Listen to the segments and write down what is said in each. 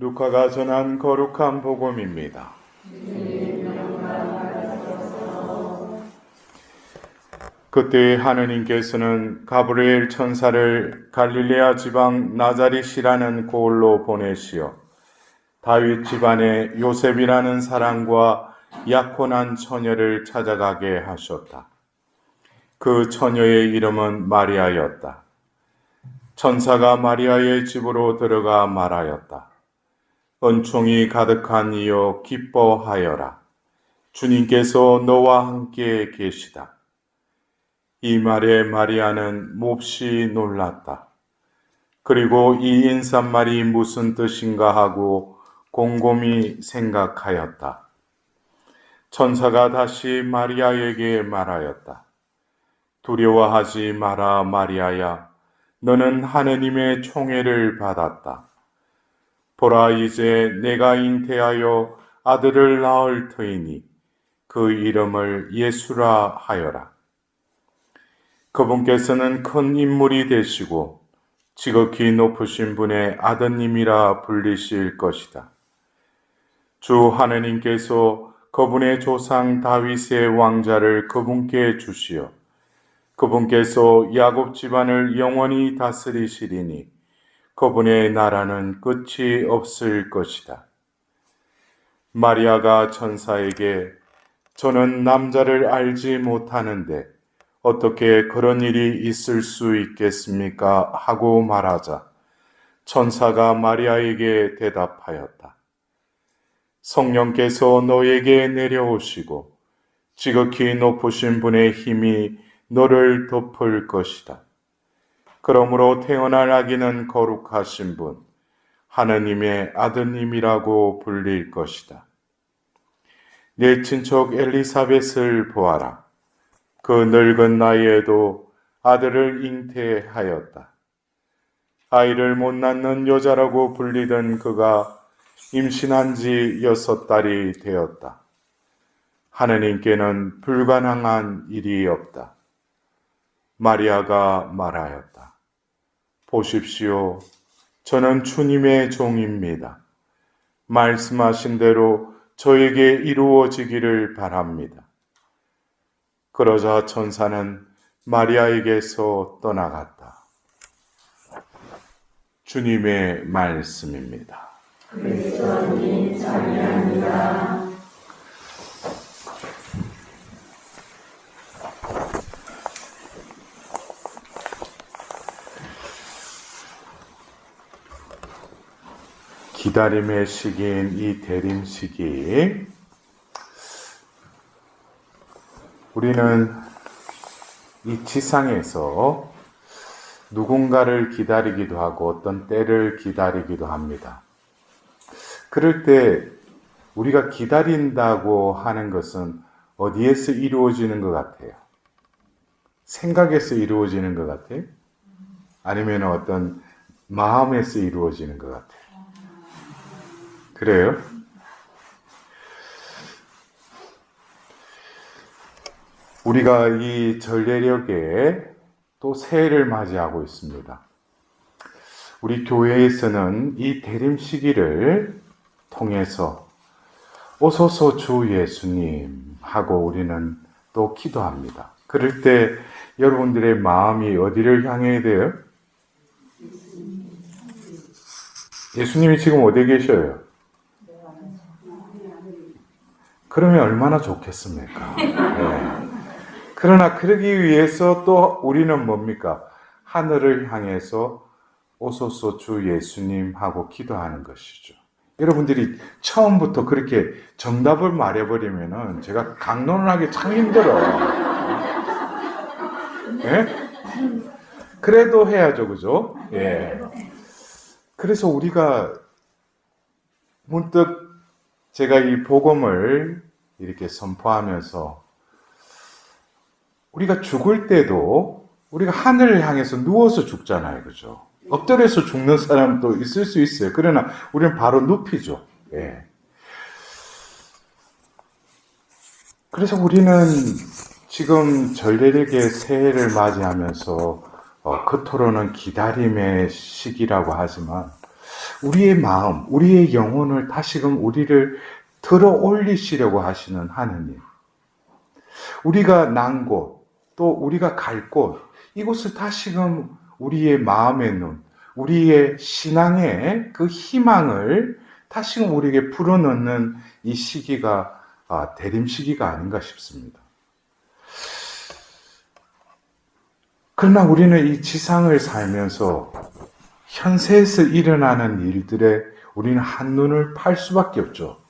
루카가 전한 거룩한 복음입니다. 그때 하느님께서는 가브리엘 천사를 갈릴레아 지방 나자릿이라는 고을로 보내시어 다윗 집안의 요셉이라는 사람과 약혼한 처녀를 찾아가게 하셨다. 그 처녀의 이름은 마리아였다. 천사가 마리아의 집으로 들어가 말하였다. 은총이 가득한 이여 기뻐하여라. 주님께서 너와 함께 계시다. 이 말에 마리아는 몹시 놀랐다. 그리고 이 인사말이 무슨 뜻인가 하고 곰곰이 생각하였다. 천사가 다시 마리아에게 말하였다. 두려워하지 마라, 마리아야. 너는 하느님의 총애를 받았다. 보라, 이제 내가 잉태하여 아들을 낳을 터이니 그 이름을 예수라 하여라. 그분께서는 큰 인물이 되시고 지극히 높으신 분의 아드님이라 불리실 것이다. 주 하느님께서 그분의 조상 다윗의 왕자를 그분께 주시어 그분께서 야곱 집안을 영원히 다스리시리니 그분의 나라는 끝이 없을 것이다. 마리아가 천사에게 저는 남자를 알지 못하는데 어떻게 그런 일이 있을 수 있겠습니까? 하고 말하자 천사가 마리아에게 대답하였다. 성령께서 너에게 내려오시고 지극히 높으신 분의 힘이 너를 덮을 것이다. 그러므로 태어날 아기는 거룩하신 분, 하느님의 아드님이라고 불릴 것이다. 내 친척 엘리사벳을 보아라. 그 늙은 나이에도 아들을 잉태하였다. 아이를 못 낳는 여자라고 불리던 그가 임신한 지 6달이 되었다. 하느님께는 불가능한 일이 없다. 마리아가 말하였다. 보십시오. 저는 주님의 종입니다. 말씀하신 대로 저에게 이루어지기를 바랍니다. 그러자 천사는 마리아에게서 떠나갔다. 주님의 말씀입니다. 그리스도님 찬양합니다. 기다림의 시기인 이 대림 시기, 우리는 이 지상에서 누군가를 기다리기도 하고 어떤 때를 기다리기도 합니다. 그럴 때 우리가 기다린다고 하는 것은 어디에서 이루어지는 것 같아요? 생각에서 이루어지는 것 같아요? 아니면 어떤 마음에서 이루어지는 것 같아요? 그래요? 우리가 이 전례력에 또 새해를 맞이하고 있습니다. 우리 교회에서는 이 대림 시기를 통해서 오소서 주 예수님 하고 우리는 또 기도합니다. 그럴 때 여러분들의 마음이 어디를 향해야 돼요? 예수님이 지금 어디 계셔요? 그러면 얼마나 좋겠습니까? 네. 그러나 그러기 위해서 또 우리는 뭡니까? 하늘을 향해서 오소서 주 예수님 하고 기도하는 것이죠. 여러분들이 처음부터 그렇게 정답을 말해버리면은 제가 강론을 하기 참 힘들어요. 예? 그래도 해야죠, 그죠? 예. 그래서 우리가 문득 제가 이 복음을 이렇게 선포하면서 우리가 죽을 때도 우리가 하늘을 향해서 누워서 죽잖아요. 그죠? 엎드려서 죽는 사람도 있을 수 있어요. 그러나 우리는 바로 눕히죠. 예. 그래서 우리는 지금 전례력의 새해를 맞이하면서 겉으로는 기다림의 시기라고 하지만 우리의 마음, 우리의 영혼을 다시금 우리를 들어 올리시려고 하시는 하느님. 우리가 난 곳, 또 우리가 갈 곳, 이곳을 다시금 우리의 마음의 눈, 우리의 신앙의 그 희망을 다시금 우리에게 불어넣는 이 시기가 대림 시기가 아닌가 싶습니다. 그러나 우리는 이 지상을 살면서 현세에서 일어나는 일들에 우리는 한눈을 팔 수밖에 없죠.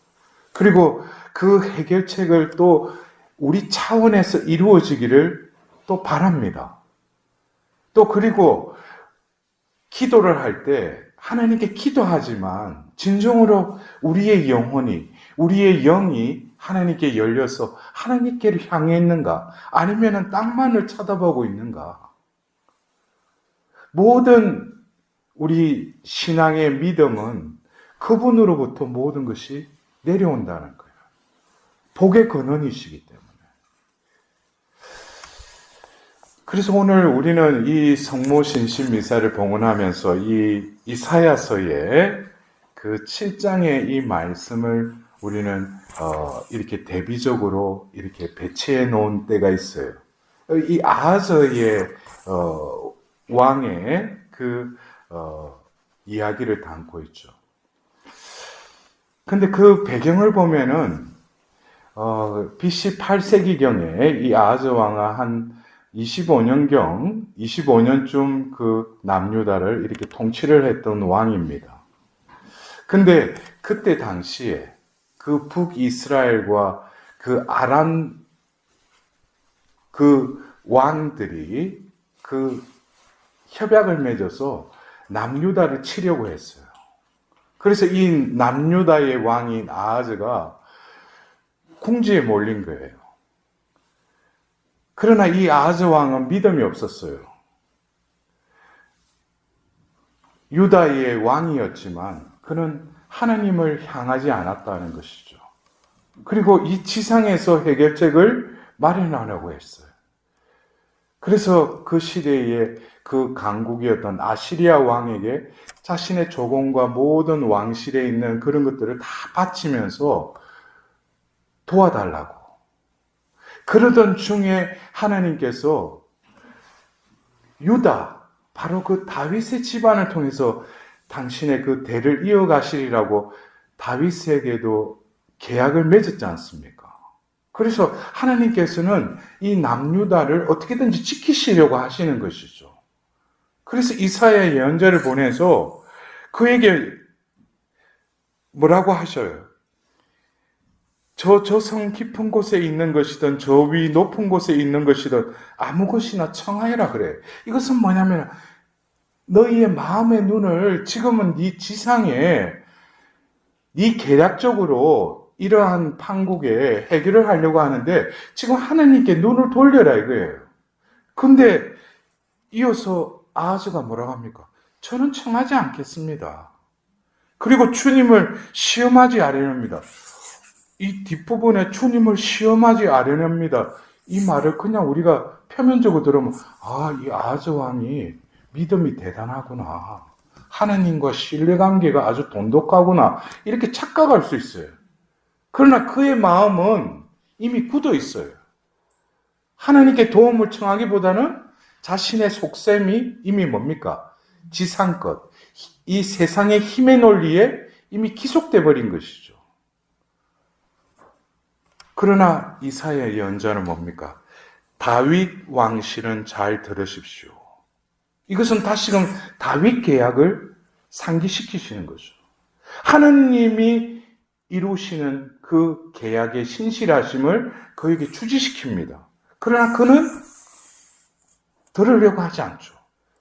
그리고 그 해결책을 또 우리 차원에서 이루어지기를 또 바랍니다. 또 그리고 기도를 할 때 하나님께 기도하지만 진정으로 우리의 영혼이, 우리의 영이 하나님께 열려서 하나님께를 향해 있는가? 아니면 땅만을 쳐다보고 있는가? 모든 우리 신앙의 믿음은 그분으로부터 모든 것이 내려온다는 거예요. 복의 근원이시기 때문에. 그래서 오늘 우리는 이 성모신신 미사를 봉헌하면서 이 이사야서의 그 7장의 이 말씀을 우리는 이렇게 대비적으로 이렇게 배치해 놓은 때가 있어요. 이 아하즈의 왕의 그 이야기를 담고 있죠. 근데 그 배경을 보면은 BC 8세기경에 이 아하즈 왕은 한 25년쯤 그 남유다를 이렇게 통치를 했던 왕입니다. 근데 그때 당시에 그 북이스라엘과 그 아람 그 왕들이 그 협약을 맺어서 남유다를 치려고 했어요. 그래서 이 남유다의 왕인 아하즈가 궁지에 몰린 거예요. 그러나 이 아하즈 왕은 믿음이 없었어요. 유다의 왕이었지만 그는 하나님을 향하지 않았다는 것이죠. 그리고 이 지상에서 해결책을 마련하려고 했어요. 그래서 그 시대에 그 강국이었던 아시리아 왕에게 자신의 조공과 모든 왕실에 있는 그런 것들을 다 바치면서 도와달라고. 그러던 중에 하나님께서 유다, 바로 그 다윗의 집안을 통해서 당신의 그 대를 이어가시리라고 다윗에게도 계약을 맺었지 않습니까? 그래서 하나님께서는 이 남유다를 어떻게든지 지키시려고 하시는 것이죠. 그래서 이사야 예언자를 보내서 그에게 뭐라고 하셔요? 저 성 깊은 곳에 있는 것이든 저 위 높은 곳에 있는 것이든 아무 것이나 청하여라 그래. 이것은 뭐냐면 너희의 마음의 눈을 지금은 네 지상에 네 계략적으로 이러한 판국에 해결을 하려고 하는데 지금 하나님께 눈을 돌려라 이거예요. 근데 이어서 아하즈가 뭐라고 합니까? 저는 청하지 않겠습니다. 그리고 주님을 시험하지 않으렵니다. 이 뒷부분에 주님을 시험하지 않으렵니다. 이 말을 그냥 우리가 표면적으로 들으면 이 아하즈 왕이 믿음이 대단하구나. 하나님과 신뢰관계가 아주 돈독하구나. 이렇게 착각할 수 있어요. 그러나 그의 마음은 이미 굳어 있어요. 하나님께 도움을 청하기보다는 자신의 속셈이 이미 뭡니까? 지상 것. 이 세상의 힘의 논리에 이미 기속돼 버린 것이죠. 그러나 이사야 예언자는 뭡니까? 다윗 왕실은 잘 들으십시오. 이것은 다시금 다윗 계약을 상기시키시는 거죠. 하느님이 이루시는 그 계약의 신실하심을 그에게 주지시킵니다. 그러나 그는 들으려고 하지 않죠.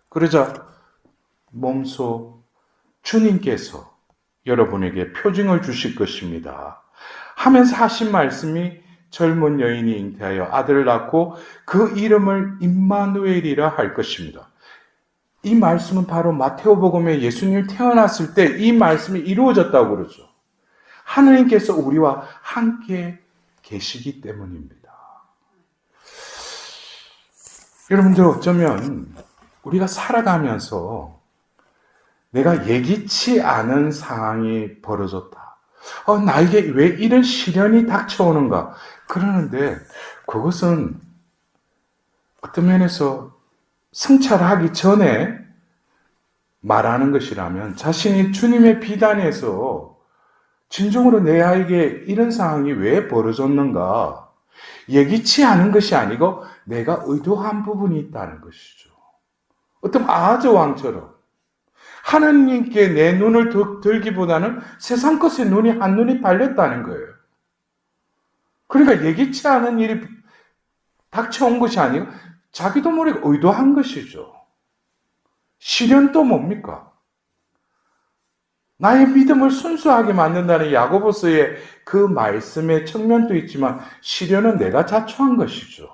그러자 몸소 주님께서 여러분에게 표징을 주실 것입니다 하면서 하신 말씀이 젊은 여인이 잉태하여 아들을 낳고 그 이름을 임마누엘이라 할 것입니다. 이 말씀은 바로 마태오복음에 예수님이 태어났을 때 이 말씀이 이루어졌다고 그러죠. 하느님께서 우리와 함께 계시기 때문입니다. 여러분들 어쩌면 우리가 살아가면서 내가 예기치 않은 상황이 벌어졌다. 나에게 왜 이런 시련이 닥쳐오는가? 그러는데 그것은 어떤 면에서 성찰하기 전에 말하는 것이라면 자신이 주님의 비단에서 진정으로 내에게 이런 상황이 왜 벌어졌는가? 예기치 않은 것이 아니고 내가 의도한 부분이 있다는 것이죠. 어떤 아하즈 왕처럼 하나님께 내 눈을 들기보다는 세상 것에 한눈이 달렸다는 거예요. 그러니까 예기치 않은 일이 닥쳐온 것이 아니고 자기도 모르게 의도한 것이죠. 시련 또 뭡니까? 나의 믿음을 순수하게 만든다는 야고보서의 그 말씀의 측면도 있지만 시련은 내가 자초한 것이죠.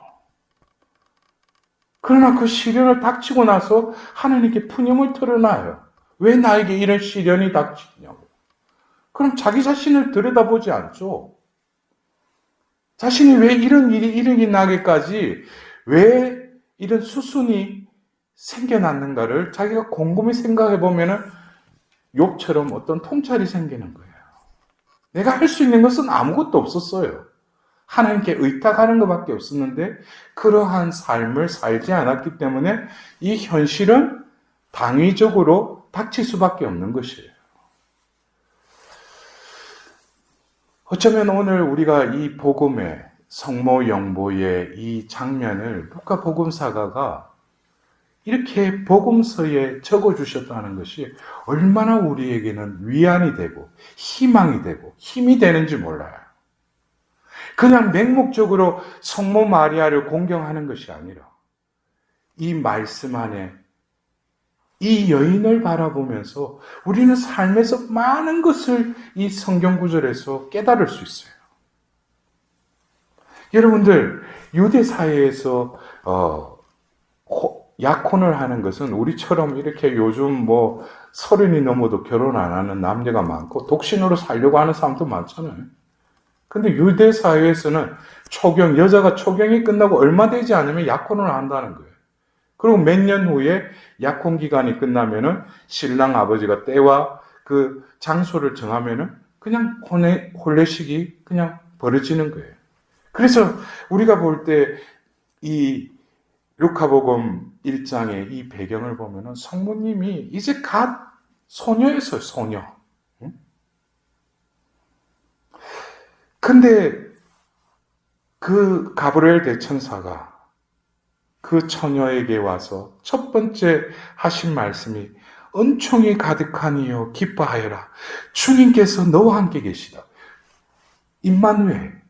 그러나 그 시련을 닥치고 나서 하나님께 푸념을 털어놔요. 왜 나에게 이런 시련이 닥치냐고. 그럼 자기 자신을 들여다보지 않죠. 자신이 왜 이런 일이 일어나기까지 왜 이런 수순이 생겨났는가를 자기가 곰곰이 생각해 보면은 욥처럼 어떤 통찰이 생기는 거예요. 내가 할 수 있는 것은 아무것도 없었어요. 하나님께 의탁하는 것밖에 없었는데 그러한 삶을 살지 않았기 때문에 이 현실은 당위적으로 닥칠 수밖에 없는 것이에요. 어쩌면 오늘 우리가 이 복음의 성모 영보의 이 장면을 루카 복음사가가 이렇게 복음서에 적어주셨다는 것이 얼마나 우리에게는 위안이 되고 희망이 되고 힘이 되는지 몰라요. 그냥 맹목적으로 성모 마리아를 공경하는 것이 아니라 이 말씀 안에 이 여인을 바라보면서 우리는 삶에서 많은 것을 이 성경 구절에서 깨달을 수 있어요. 여러분들 유대 사회에서 약혼을 하는 것은 우리처럼 이렇게 요즘 30이 넘어도 결혼 안 하는 남녀가 많고 독신으로 살려고 하는 사람도 많잖아요. 근데 유대 사회에서는 여자가 초경이 끝나고 얼마 되지 않으면 약혼을 한다는 거예요. 그리고 몇 년 후에 약혼 기간이 끝나면은 신랑 아버지가 때와 그 장소를 정하면은 그냥 혼례식이 그냥 벌어지는 거예요. 그래서 우리가 볼 때 이 루카복음 1장의 이 배경을 보면은 성모님이 이제 갓 소녀였어요, 소녀. 근데 그 가브리엘 대천사가 그 처녀에게 와서 첫 번째 하신 말씀이 은총이 가득하니요 기뻐하여라. 주님께서 너와 함께 계시다. 임마누엘,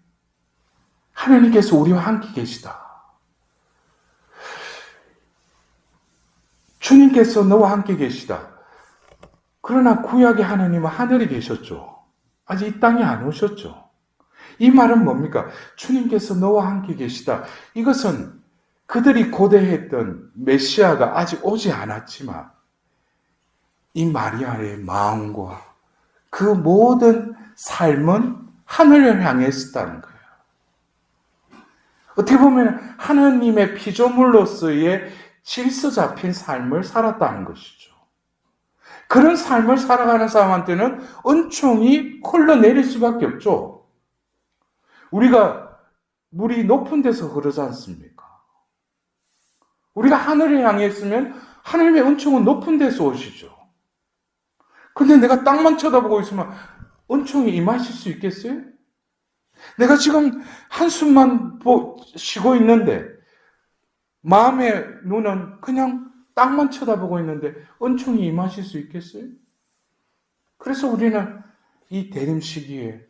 하나님께서 우리와 함께 계시다. 주님께서 너와 함께 계시다. 그러나 구약의 하나님은 하늘에 계셨죠. 아직 이 땅에 안 오셨죠. 이 말은 뭡니까? 주님께서 너와 함께 계시다. 이것은 그들이 고대했던 메시아가 아직 오지 않았지만 이 마리아의 마음과 그 모든 삶은 하늘을 향해 있었다는 거예요. 어떻게 보면 하나님의 피조물로서의 질서 잡힌 삶을 살았다는 것이죠. 그런 삶을 살아가는 사람한테는 은총이 흘러내릴 수밖에 없죠. 우리가 물이 높은 데서 흐르지 않습니까? 우리가 하늘을 향해 있으면 하나님의 은총은 높은 데서 오시죠. 근데 내가 땅만 쳐다보고 있으면 은총이 임하실 수 있겠어요? 내가 지금 한숨만 쉬고 있는데 마음의 눈은 그냥 땅만 쳐다보고 있는데 은총이 임하실 수 있겠어요? 그래서 우리는 이 대림 시기에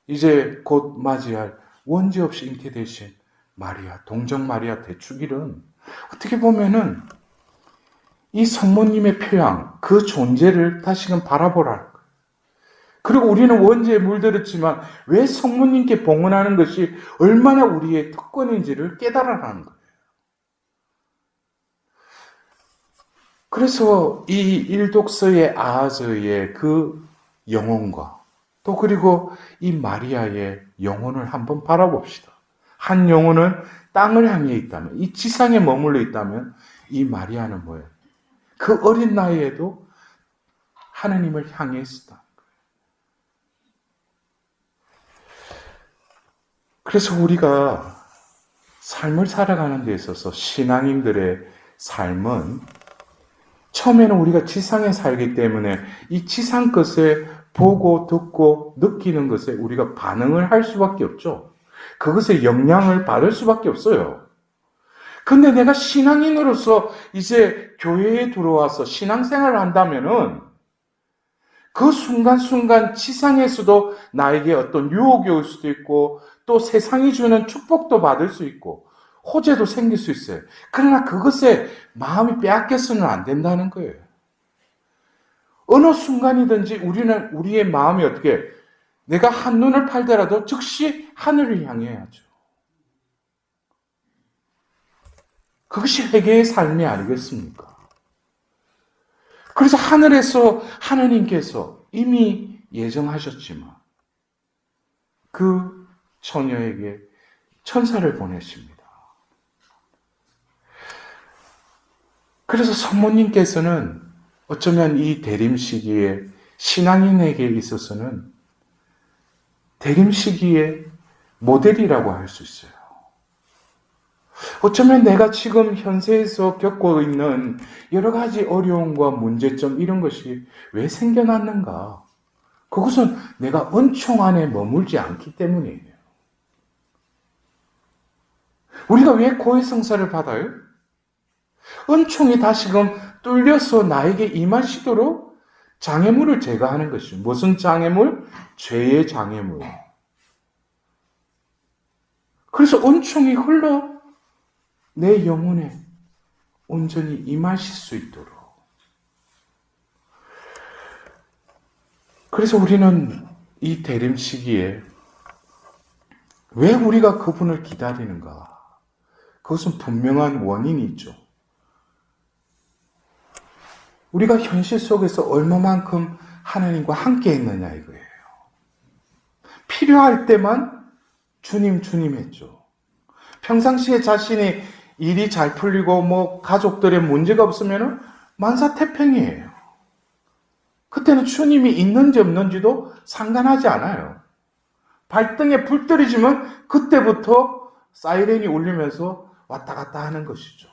이제 곧 맞이할 원죄 없이 잉태되신 마리아, 동정 마리아 대축일은 어떻게 보면은 이 성모님의 표양, 그 존재를 다시금 바라보라는 거예요. 그리고 우리는 원죄에 물들었지만 왜 성모님께 봉헌하는 것이 얼마나 우리의 특권인지를 깨달아라는 거예요. 그래서 이 일독서의 아하즈의 그 영혼과 또 그리고 이 마리아의 영혼을 한번 바라봅시다. 한 영혼은 땅을 향해 있다면, 이 지상에 머물러 있다면 이 마리아는 뭐예요? 그 어린 나이에도 하느님을 향해 있었다. 그래서 우리가 삶을 살아가는 데 있어서 신앙인들의 삶은 처음에는 우리가 지상에 살기 때문에 이 지상 것에 보고 듣고 느끼는 것에 우리가 반응을 할 수밖에 없죠. 그것에 영향을 받을 수밖에 없어요. 근데 내가 신앙인으로서 이제 교회에 들어와서 신앙생활을 한다면은 그 순간순간 지상에서도 나에게 어떤 유혹이 올 수도 있고 또 세상이 주는 축복도 받을 수 있고 호재도 생길 수 있어요. 그러나 그것에 마음이 빼앗겨서는 안 된다는 거예요. 어느 순간이든지 우리는 우리의 마음이 어떻게 내가 한눈을 팔더라도 즉시 하늘을 향해야죠. 그것이 회개의 삶이 아니겠습니까? 그래서 하늘에서 하느님께서 이미 예정하셨지만 그 처녀에게 천사를 보내십니다. 그래서 성모님께서는 어쩌면 이 대림 시기에 신앙인에게 있어서는 대림 시기의 모델이라고 할 수 있어요. 어쩌면 내가 지금 현세에서 겪고 있는 여러 가지 어려움과 문제점 이런 것이 왜 생겨났는가? 그것은 내가 은총 안에 머물지 않기 때문이에요. 우리가 왜 고해성사를 받아요? 은총이 다시금 뚫려서 나에게 임하시도록 장애물을 제거하는 것이죠. 무슨 장애물? 죄의 장애물. 그래서 은총이 흘러 내 영혼에 온전히 임하실 수 있도록. 그래서 우리는 이 대림 시기에 왜 우리가 그분을 기다리는가? 그것은 분명한 원인이 있죠. 우리가 현실 속에서 얼마만큼 하나님과 함께 있느냐 이거예요. 필요할 때만 주님 했죠. 평상시에 자신이 일이 잘 풀리고 가족들의 문제가 없으면 만사태평이에요. 그때는 주님이 있는지 없는지도 상관하지 않아요. 발등에 불 떨어지면 그때부터 사이렌이 울리면서 왔다 갔다 하는 것이죠.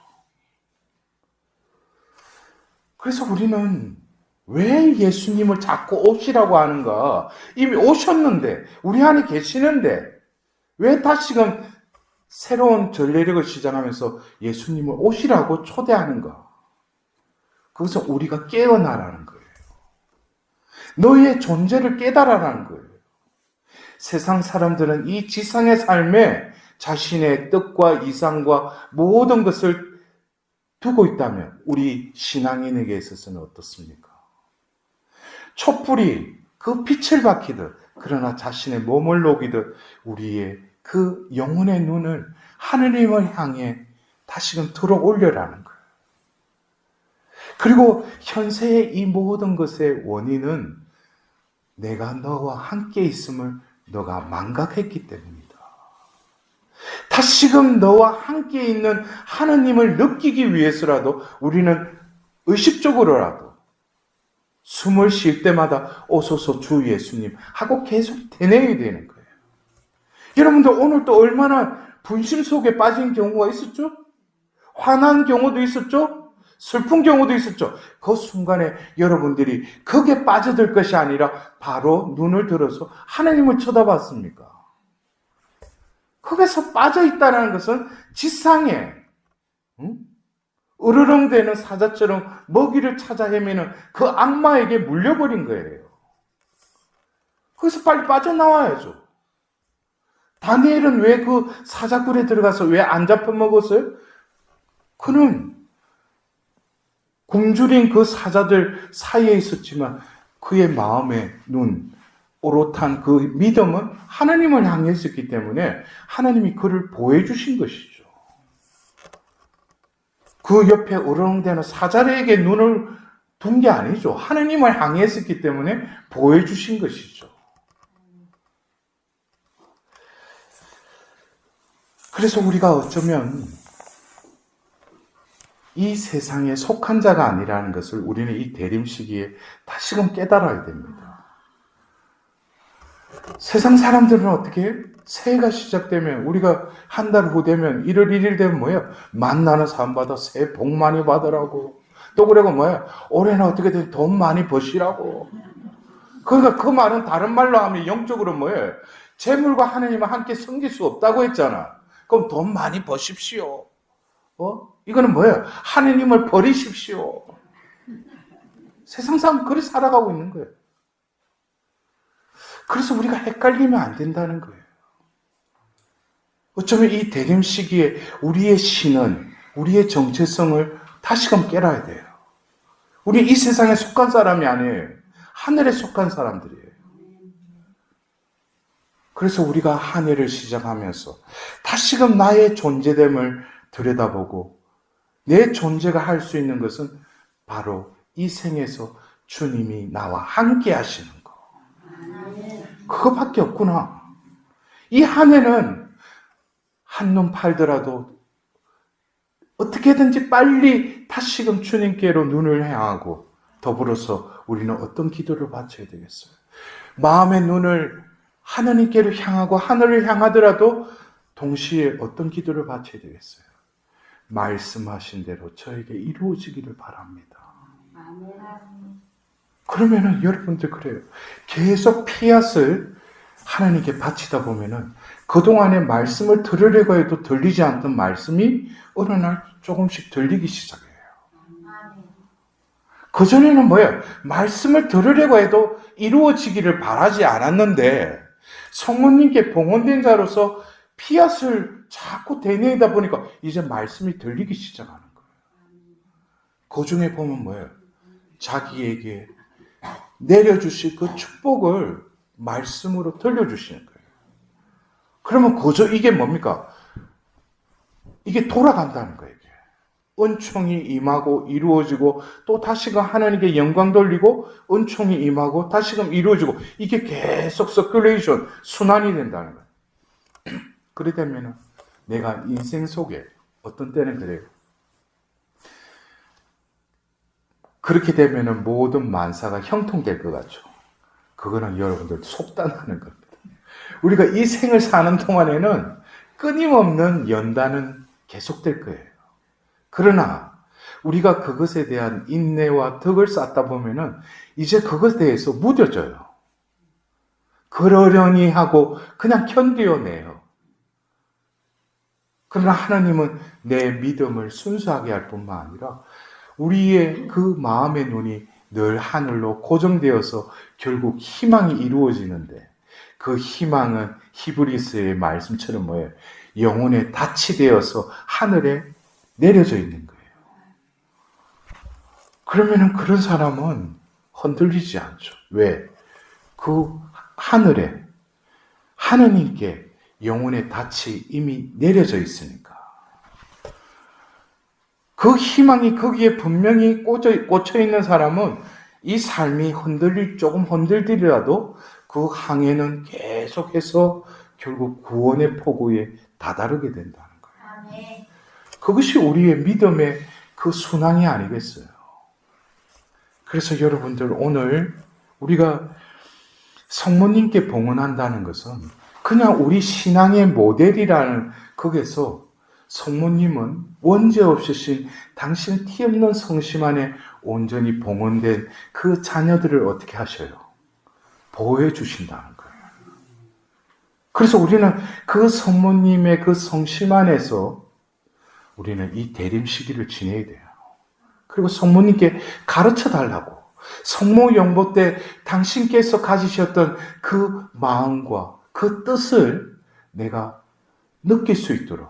그래서 우리는 왜 예수님을 자꾸 오시라고 하는가? 이미 오셨는데, 우리 안에 계시는데, 왜 다시금 새로운 전례력을 시작하면서 예수님을 오시라고 초대하는가? 그것은 우리가 깨어나라는 거예요. 너의 존재를 깨달아라는 거예요. 세상 사람들은 이 지상의 삶에 자신의 뜻과 이상과 모든 것을 두고 있다면 우리 신앙인에게 있어서는 어떻습니까? 촛불이 그 빛을 밝히듯 그러나 자신의 몸을 녹이듯 우리의 그 영혼의 눈을 하느님을 향해 다시금 들어 올려라는 거예요. 그리고 현세의 이 모든 것의 원인은 내가 너와 함께 있음을 너가 망각했기 때문이다. 다시금 너와 함께 있는 하느님을 느끼기 위해서라도 우리는 의식적으로라도 숨을 쉴 때마다 오소서 주 예수님 하고 계속 되뇌어야 되는 거예요. 여러분들 오늘 또 얼마나 분심 속에 빠진 경우가 있었죠? 화난 경우도 있었죠? 슬픈 경우도 있었죠? 그 순간에 여러분들이 거기에 빠져들 것이 아니라 바로 눈을 들어서 하나님을 쳐다봤습니까? 거기서 빠져있다는 것은 지상에 으르렁대는 사자처럼 먹이를 찾아 헤매는 그 악마에게 물려버린 거예요. 거기서 빨리 빠져나와야죠. 다니엘은 왜 그 사자굴에 들어가서 왜 안 잡혀먹었어요? 그는 굶주린 그 사자들 사이에 있었지만 그의 마음의 눈, 오롯한 그 믿음은 하나님을 향해 있었기 때문에 하나님이 그를 보호해주신 것이죠. 그 옆에 으르렁대는 사자에게 눈을 둔 게 아니죠. 하나님을 향해 있었기 때문에 보호해주신 것이죠. 그래서 우리가 어쩌면 이 세상에 속한 자가 아니라는 것을 우리는 이 대림 시기에 다시금 깨달아야 됩니다. 세상 사람들은 어떻게 해요? 새해가 시작되면, 우리가 한 달 후 되면 1월 1일 되면 뭐예요? 만나는 사람마다 새해 복 많이 받으라고. 또 그러고 뭐예요? 올해는 어떻게든 돈 많이 버시라고. 그러니까 그 말은 다른 말로 하면 영적으로 뭐예요? 재물과 하나님은 함께 섬길 수 없다고 했잖아. 그럼 돈 많이 버십시오. 이거는 뭐예요? 하나님을 버리십시오. 세상 사람 그렇게 살아가고 있는 거예요. 그래서 우리가 헷갈리면 안 된다는 거예요. 어쩌면 이 대림 시기에 우리의 신은, 우리의 정체성을 다시금 깨달아야 돼요. 우리 이 세상에 속한 사람이 아니에요. 하늘에 속한 사람들이에요. 그래서 우리가 한 해를 시작하면서 다시금 나의 존재됨을 들여다보고 내 존재가 할 수 있는 것은 바로 이 생에서 주님이 나와 함께 하시는 거. 그거밖에 없구나. 이 한 해는 한눈 팔더라도 어떻게든지 빨리 다시금 주님께로 눈을 향하고 더불어서 우리는 어떤 기도를 바쳐야 되겠어요? 마음의 눈을 하나님께로 향하고 하늘을 향하더라도 동시에 어떤 기도를 바쳐야 되겠어요? 말씀하신 대로 저에게 이루어지기를 바랍니다. 그러면은 여러분들 그래요. 계속 피앗을 하나님께 바치다 보면은 그동안에 말씀을 들으려고 해도 들리지 않던 말씀이 어느 날 조금씩 들리기 시작해요. 그전에는 뭐예요? 말씀을 들으려고 해도 이루어지기를 바라지 않았는데 성모님께 봉헌된 자로서 피앗을 자꾸 되뇌이다 보니까 이제 말씀이 들리기 시작하는 거예요. 그 중에 보면 뭐예요? 자기에게 내려주실 그 축복을 말씀으로 들려주시는 거예요. 그러면 그저 이게 뭡니까? 이게 돌아간다는 거예요. 이게. 은총이 임하고 이루어지고 또 다시금 하나님께 영광 돌리고 은총이 임하고 다시금 이루어지고 이게 계속 서큘레이션 순환이 된다는 거예요. 그래 되면 내가 인생 속에 어떤 때는 그래요. 그렇게 되면 모든 만사가 형통될 것 같죠. 그거는 여러분들 속단하는 겁니다. 우리가 이 생을 사는 동안에는 끊임없는 연단은 계속될 거예요. 그러나 우리가 그것에 대한 인내와 덕을 쌓다 보면은 이제 그것에 대해서 무뎌져요. 그러려니 하고 그냥 견뎌내요. 그러나 하나님은 내 믿음을 순수하게 할 뿐만 아니라 우리의 그 마음의 눈이 늘 하늘로 고정되어서 결국 희망이 이루어지는데 그 희망은 히브리서의 말씀처럼 뭐예요? 영혼의 닻이 되어서 하늘에 내려져 있는 거예요. 그러면은 그런 사람은 흔들리지 않죠. 왜? 그 하늘에 하느님께 영혼의 닻이 이미 내려져 있으니까. 그 희망이 거기에 분명히 꽂혀 있는 사람은 이 삶이 조금 흔들리더라도 그 항해는 계속해서 결국 구원의 포구에 다다르게 된다는 거예요. 그것이 우리의 믿음의 그 순항이 아니겠어요. 그래서 여러분들 오늘 우리가 성모님께 봉헌한다는 것은 그냥 우리 신앙의 모델이라는 거기서 성모님은 원죄 없으신 당신 티 없는 성심 안에 온전히 봉헌된 그 자녀들을 어떻게 하셔요? 보호해 주신다는 거예요. 그래서 우리는 그 성모님의 그 성심 안에서 우리는 이 대림 시기를 지내야 돼요. 그리고 성모님께 가르쳐 달라고. 성모 영보 때 당신께서 가지셨던 그 마음과 그 뜻을 내가 느낄 수 있도록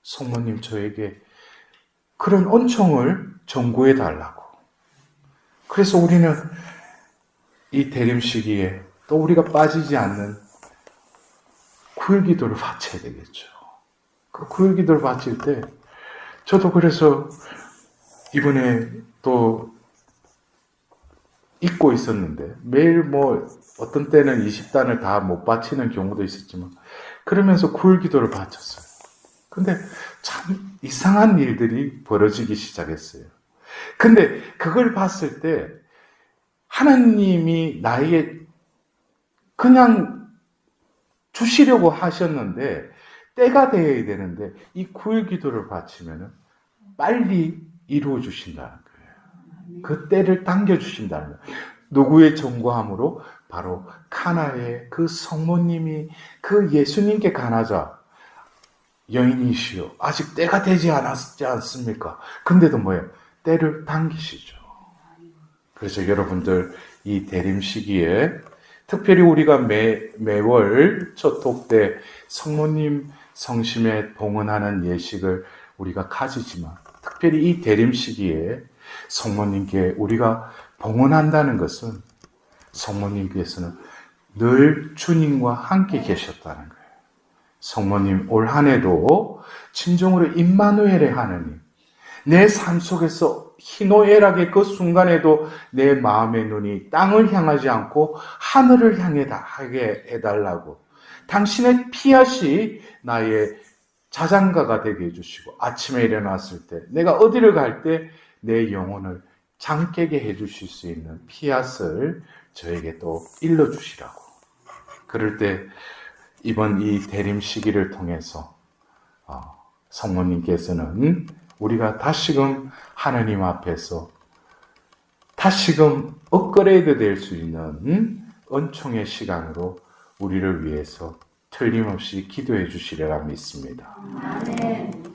성모님 저에게 그런 은총을 전구해 달라고. 그래서 우리는 이 대림 시기에 또 우리가 빠지지 않는 구일기도를 바쳐야 되겠죠. 그 구일기도를 바칠 때 저도 그래서 이번에 또 잊고 있었는데 매일 뭐 어떤 때는 20단을 다 못 바치는 경우도 있었지만 그러면서 구일기도를 바쳤어요. 근데 참 이상한 일들이 벌어지기 시작했어요. 근데 그걸 봤을 때 하나님이 나에게 그냥 주시려고 하셨는데 때가 되어야 되는데 이 구일 기도를 바치면 빨리 이루어 주신다는 거예요. 그 때를 당겨 주신다는 거예요. 누구의 전과함으로? 바로 카나의 그 성모님이 그 예수님께 가나자 여인이시여 아직 때가 되지 않았지 않습니까? 근데도 뭐예요? 때를 당기시죠. 그래서 여러분들 이 대림 시기에 특별히 우리가 매월 첫 독 때 성모님 성심에 봉헌하는 예식을 우리가 가지지만 특별히 이 대림 시기에 성모님께 우리가 봉헌한다는 것은 성모님께서는 늘 주님과 함께 계셨다는 거예요. 성모님 올 한 해도 진정으로 임마누엘의 하나님, 내 삶 속에서 희노애락의 그 순간에도 내 마음의 눈이 땅을 향하지 않고 하늘을 향해 하게 해달라고, 당신의 피앗이 나의 자장가가 되게 해주시고 아침에 일어났을 때 내가 어디를 갈 때 내 영혼을 장 깨게 해주실 수 있는 피앗을 저에게 또 일러주시라고. 그럴 때 이번 이 대림 시기를 통해서 성모님께서는 우리가 다시금 하나님 앞에서 다시금 업그레이드 될 수 있는 은총의 시간으로 우리를 위해서 틀림없이 기도해 주시리라 믿습니다. 아멘.